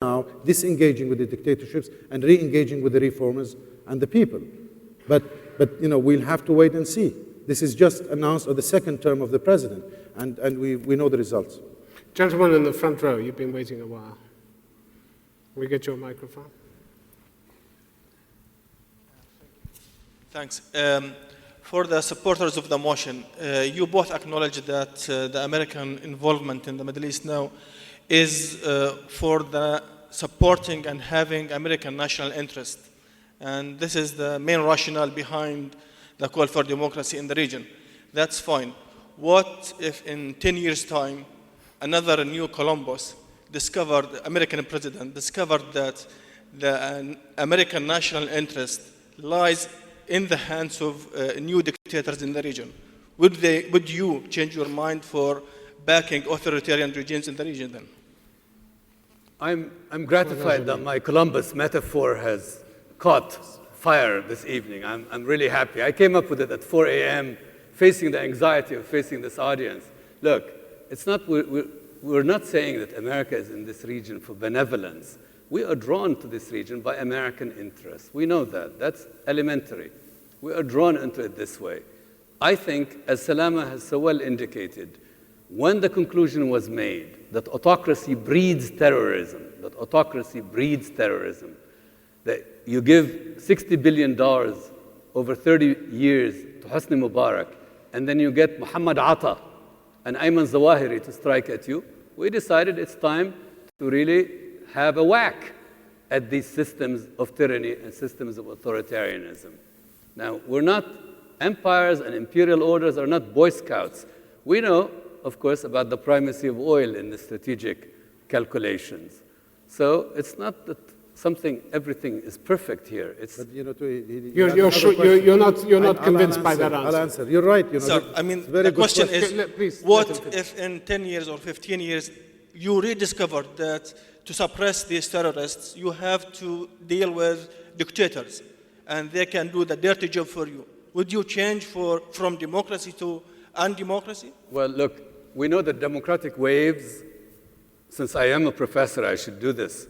now disengaging with the dictatorships and re-engaging with the reformers and the people. But we'll have to wait and see. This is just announced on the second term of the president, and we know the results. Gentleman in the front row, you've been waiting a while. Can we get your microphone? Thanks. For the supporters of the motion, you both acknowledge that the American involvement in the Middle East now is for the supporting and having American national interest. And this is the main rationale behind the call for democracy in the region. That's fine. What if in 10 years' time, another new Columbus American president discovered that the American national interest lies in the hands of new dictators in the region? Would you change your mind for backing authoritarian regimes in the region then? I'm gratified that my Columbus metaphor has caught fire this evening. I'm really happy. I came up with it at 4 a.m., facing the anxiety of facing this audience. Look, it's not, we're not saying that America is in this region for benevolence. We are drawn to this region by American interests. We know that. That's elementary. We are drawn into it this way. I think, as Salameh has so well indicated, when the conclusion was made that autocracy breeds terrorism, that you give $60 billion over 30 years to Hosni Mubarak, and then you get Muhammad Atta and Ayman Zawahiri to strike at you, we decided it's time to really have a whack at these systems of tyranny and systems of authoritarianism. Now, we're not empires, and imperial orders are not Boy Scouts. We know, of course, about the primacy of oil in the strategic calculations. So it's not that everything is perfect here. It's you're not convinced by that answer. I'll answer. You're right. So, I mean, the question is, what if in 10 years or 15 years you rediscovered that to suppress these terrorists, you have to deal with dictators, and they can do the dirty job for you? Would you change from democracy to undemocracy? Well, look, we know that democratic waves, since I am a professor, I should do this.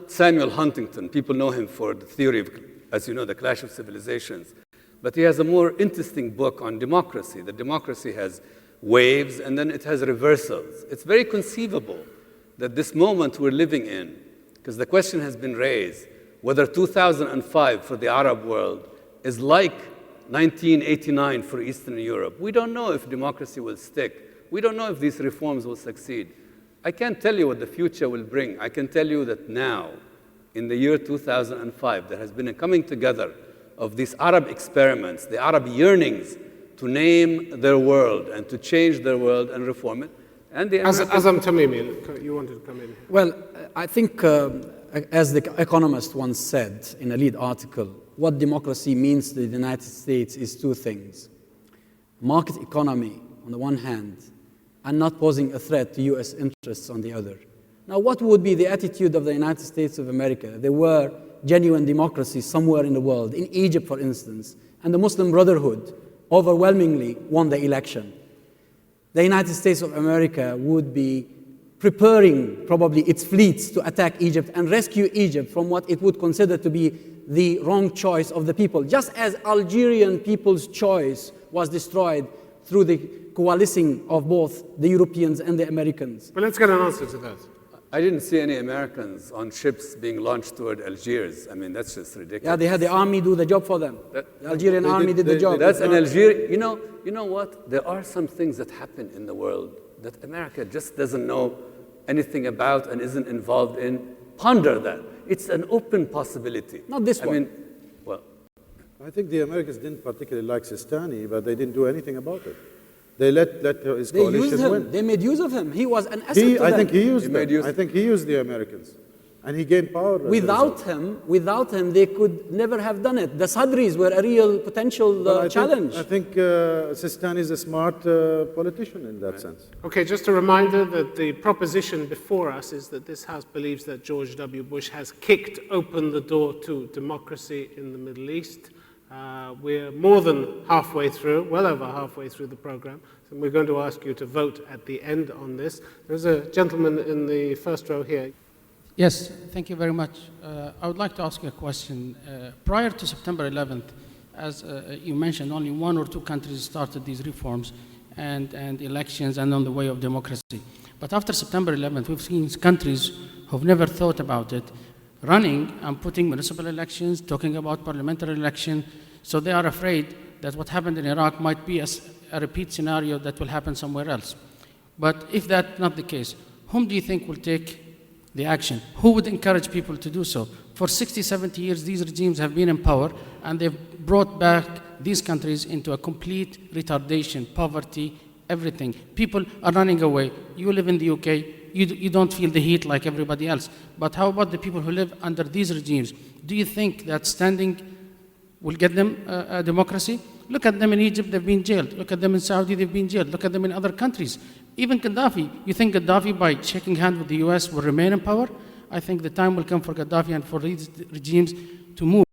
Samuel Huntington, people know him for the theory of, as you know, the clash of civilizations. But he has a more interesting book on democracy. The democracy has waves, and then it has reversals. It's very conceivable that this moment we're living in, because the question has been raised, whether 2005 for the Arab world is like 1989 for Eastern Europe. We don't know if democracy will stick. We don't know if these reforms will succeed. I can't tell you what the future will bring. I can tell you that now, in the year 2005, there has been a coming together of these Arab experiments, the Arab yearnings to name their world and to change their world and reform it. And the Azzam Tamimi, you wanted to come in. Well, I think, as the Economist once said in a lead article, what democracy means to the United States is two things. Market economy, on the one hand, and not posing a threat to US interests on the other. Now, what would be the attitude of the United States of America? There were genuine democracies somewhere in the world, in Egypt, for instance, and the Muslim Brotherhood overwhelmingly won the election. The United States of America would be preparing probably its fleets to attack Egypt and rescue Egypt from what it would consider to be the wrong choice of the people, just as Algerian people's choice was destroyed through the coalescing of both the Europeans and the Americans. But let's get an answer to that. I didn't see any Americans on ships being launched toward Algiers. I mean, that's just ridiculous. Yeah, they had the army do the job for them. The Algerian army did the job. That's an Algerian. You know what? There are some things that happen in the world that America just doesn't know anything about and isn't involved in. Ponder that. It's an open possibility. Not this one. I mean, well, I think the Americans didn't particularly like Sistani, but they didn't do anything about it. They let his coalition win. They made use of him. He was an asset to them. I think he used them. I think he used the Americans. And he gained power. Without him, they could never have done it. The Sadris were a real potential challenge. I think Sistani is a smart politician in that sense. Okay, just a reminder that the proposition before us is that this House believes that George W. Bush has kicked open the door to democracy in the Middle East. We're more than halfway through, well over halfway through the program. So we're going to ask you to vote at the end on this. There's a gentleman in the first row here. Yes, thank you very much. I would like to ask you a question. Prior to September 11th, as you mentioned, only 1 or 2 countries started these reforms and elections and on the way of democracy. But after September 11th, we've seen countries who've never thought about it running and putting municipal elections, talking about parliamentary election. So they are afraid that what happened in Iraq might be a repeat scenario that will happen somewhere else. But if that's not the case, whom do you think will take the action? Who would encourage people to do so? For 60, 70 years, these regimes have been in power, and they've brought back these countries into a complete retardation, poverty, everything. People are running away. You live in the UK, you don't feel the heat like everybody else. But how about the people who live under these regimes? Do you think that standing will get them a democracy? Look at them in Egypt, they've been jailed. Look at them in Saudi, they've been jailed. Look at them in other countries. Even Gaddafi, you think Gaddafi, by shaking hands with the US, will remain in power? I think the time will come for Gaddafi and for these regimes to move.